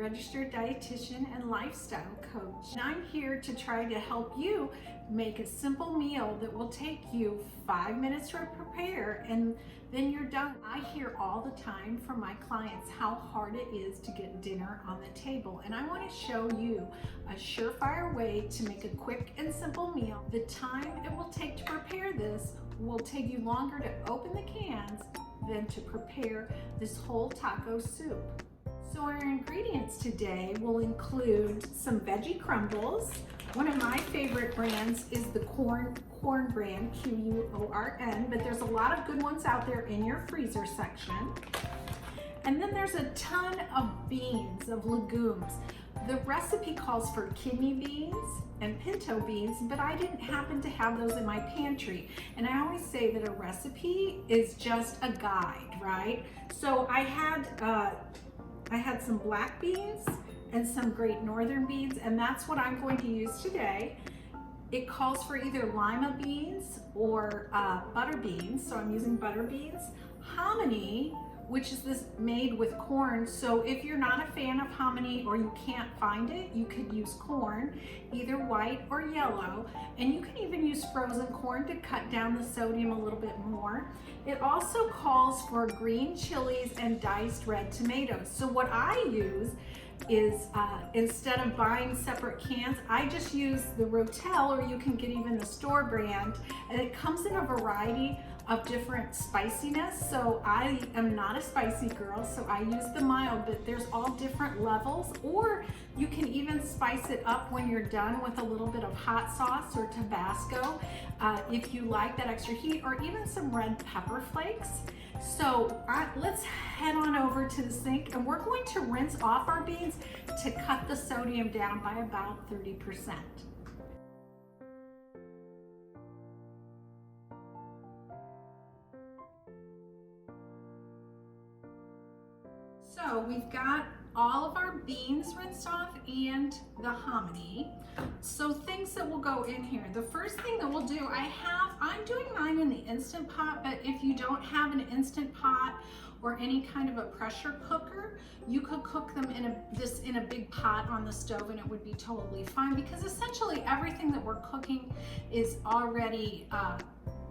registered dietitian and lifestyle coach. And I'm here to try to help you make a simple meal that will take you 5 minutes to prepare and then you're done. I hear all the time from my clients how hard it is to get dinner on the table, and I want to show you a surefire way to make a quick and simple meal. The time it will take to prepare this will take you longer to open the cans than to prepare this whole taco soup. So our ingredients today will include some veggie crumbles. One of my favorite brands is the corn brand, Q-U-O-R-N, but there's a lot of good ones out there in your freezer section. And then there's a ton of beans, of legumes. The recipe calls for kidney beans and pinto beans, but I didn't happen to have those in my pantry. And I always say that a recipe is just a guide, right? So I had some black beans and some great northern beans, and that's what I'm going to use today. It calls for either lima beans or butter beans, so I'm using butter beans. Hominy, which is this made with corn, so if you're not a fan of hominy or you can't find it, you could use corn, either white or yellow, and you can even use frozen corn to cut down the sodium a little bit more. It also calls for green chilies and diced red tomatoes. So what I use is instead of buying separate cans, I just use the Rotel, or you can get even the store brand, and it comes in a variety of different spiciness. So I am not a spicy girl, so I use the mild, but there's all different levels, or you can even spice it up when you're done with a little bit of hot sauce or Tabasco if you like that extra heat, or even some red pepper flakes. So let's head on over to the sink, and we're going to rinse off our beans to cut the sodium down by about 30%. So we've got all of our beans rinsed off and the hominy. So things that will go in here. The first thing that we'll do, I'm doing mine in the Instant Pot, but if you don't have an Instant Pot or any kind of a pressure cooker, you could cook them in a big pot on the stove, and it would be totally fine, because essentially everything that we're cooking is already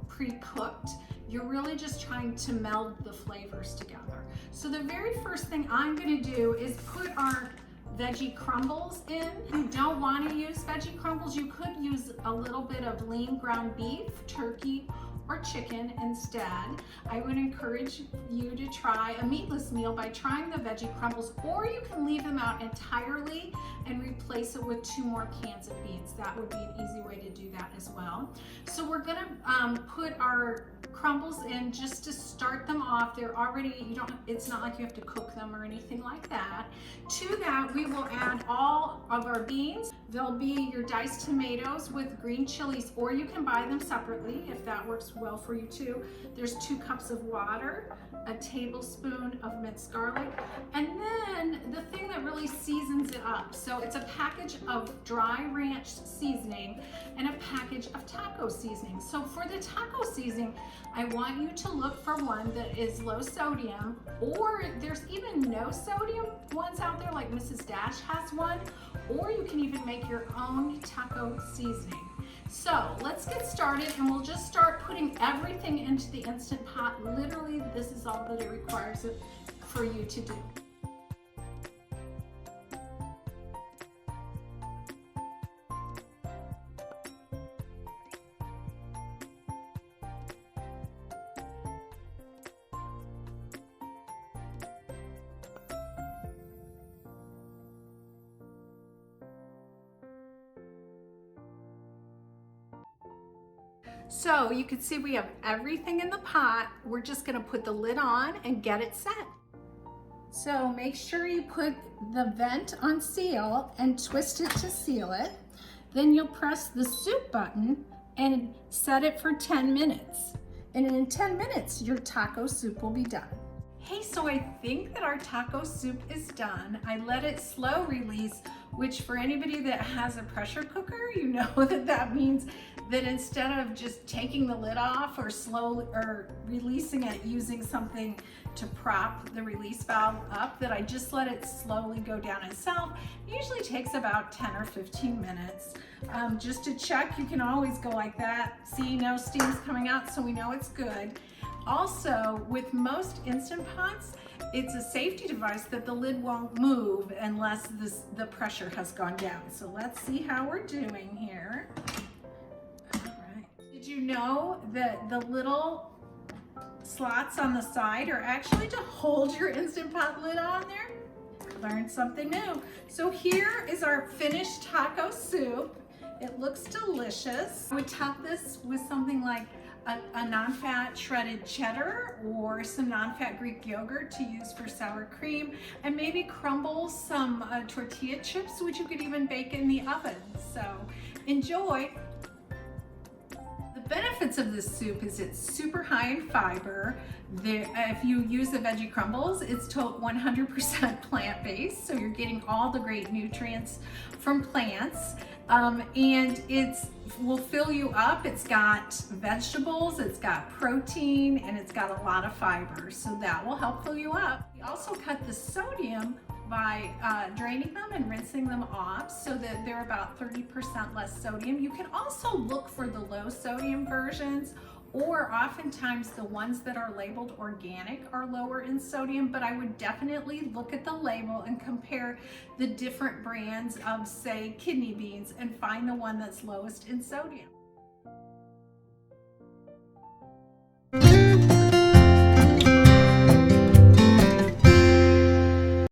pre-cooked. You're really just trying to meld the flavors together. So the very first thing I'm gonna do is put our veggie crumbles in. If you don't want to use veggie crumbles, you could use a little bit of lean ground beef, turkey, or chicken instead. I would encourage you to try a meatless meal by trying the veggie crumbles, or you can leave them out entirely and replace it with 2 more cans of beans. That would be an easy way to do that as well. So we're gonna put our crumbles in just to start them off. They're already, it's not like you have to cook them or anything like that. To that, we will add all of our beans. There'll be your diced tomatoes with green chilies, or you can buy them separately if that works well for you too. There's 2 cups of water, a tablespoon of minced garlic, and then the thing that really seasons it up. So it's a package of dry ranch seasoning and a package of taco seasoning. So for the taco seasoning, I want you to look for one that is low sodium, or there's even no sodium ones out there, like Mrs. Dash has one, or you can even make your own taco seasoning. So let's get started, and we'll just start putting everything into the Instant Pot. Literally, this is all that it requires for you to do. So you can see we have everything in the pot. We're just gonna put the lid on and get it set. So make sure you put the vent on seal and twist it to seal it. Then you'll press the soup button and set it for 10 minutes. And in 10 minutes, your taco soup will be done. Hey, so I think that our taco soup is done. I let it slow release, which for anybody that has a pressure cooker, you know that means that instead of just taking the lid off or releasing it using something to prop the release valve up, that I just let it slowly go down itself. It usually takes about 10 or 15 minutes. Just to check, you can always go like that. See, no steam's coming out, so we know it's good. Also, with most Instant Pots, it's a safety device that the lid won't move unless the pressure has gone down. So let's see how we're doing here. All right. Did you know that the little slots on the side are actually to hold your Instant Pot lid on there? Learned something new. So here is our finished taco soup. It looks delicious. I would top this with something like a non-fat shredded cheddar or some non-fat Greek yogurt to use for sour cream, and maybe crumble some tortilla chips, which you could even bake in the oven. So enjoy. The benefits of this soup is it's super high in fiber. If you use the veggie crumbles, it's 100% plant-based, so you're getting all the great nutrients from plants. And it will fill you up. It's got vegetables, it's got protein, and it's got a lot of fiber, so that will help fill you up. We also cut the sodium by draining them and rinsing them off so that they're about 30% less sodium. You can also look for the low sodium versions, or oftentimes the ones that are labeled organic are lower in sodium, but I would definitely look at the label and compare the different brands of, say, kidney beans and find the one that's lowest in sodium.